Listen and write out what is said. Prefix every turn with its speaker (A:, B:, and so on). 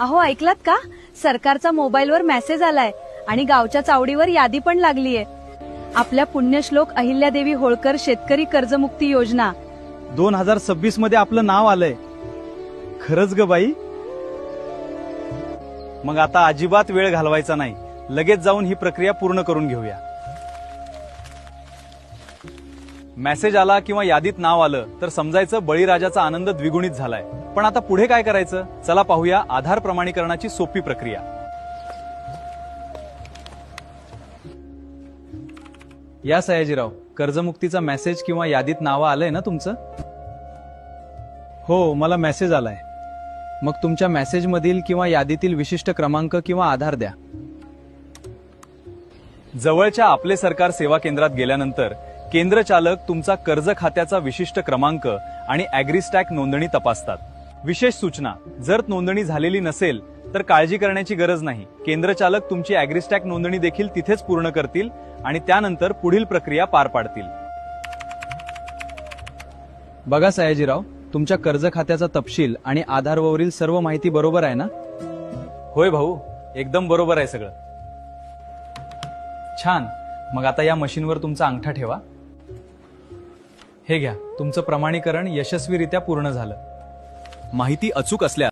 A: अहो ऐकलात का, सरकारचा मोबाईलवर मेसेज आलाय आणि गावच्या चावडीवर यादी पण लागलीये. आपल्या पुण्यश्लोक अहिल्यादेवी होळकर शेतकरी कर्जमुक्ती योजना
B: 2026 मध्ये आपलं नाव आलंय. खरंच ग बाई. मग आता अजिबात वेळ घालवायचा नाही, लगेच जाऊन ही प्रक्रिया पूर्ण करून घेऊया. मेसेज आला किंवा यादीत नाव आलं तर समजायचं बळीराजाचा आनंद द्विगुणित झालाय. पण आता पुढे काय करायचं, चला पाहूया आधार प्रमाणीकरणाची सोपी प्रक्रिया. या सयाजीराव, कर्जमुक्तीचा मेसेज किंवा यादीत नाव आलंय ना तुमचं? हो, मला मेसेज आलाय. मग तुमच्या मेसेजमधील किंवा यादीतील विशिष्ट क्रमांक किंवा आधार द्या. जवळच्या आपले सरकार सेवा केंद्रात गेल्यानंतर केंद्र चालक तुमचा कर्ज खात्याचा विशिष्ट क्रमांक आणि ॲग्रीस्टॅक नोंदणी तपासतात. विशेष सूचना, जर नोंदणी झालेली नसेल तर काळजी करण्याची गरज नाही. केंद्र चालक तुमची ॲग्रीस्टॅक नोंदणी देखील तिथेच पूर्ण करतील आणि त्यानंतर पुढील प्रक्रिया पार पाडतील. बघा सयाजीराव, तुमच्या कर्ज खात्याचा तपशील आणि आधारवरील सर्व माहिती बरोबर आहे ना? होय भाऊ, एकदम बरोबर आहे सगळं. छान. मग आता या मशीनवर तुमचा अंगठा ठेवा. हे घ्या, तुमचं प्रमाणीकरण यशस्वीरित्या पूर्ण झालं. माहिती अचूक असल्यास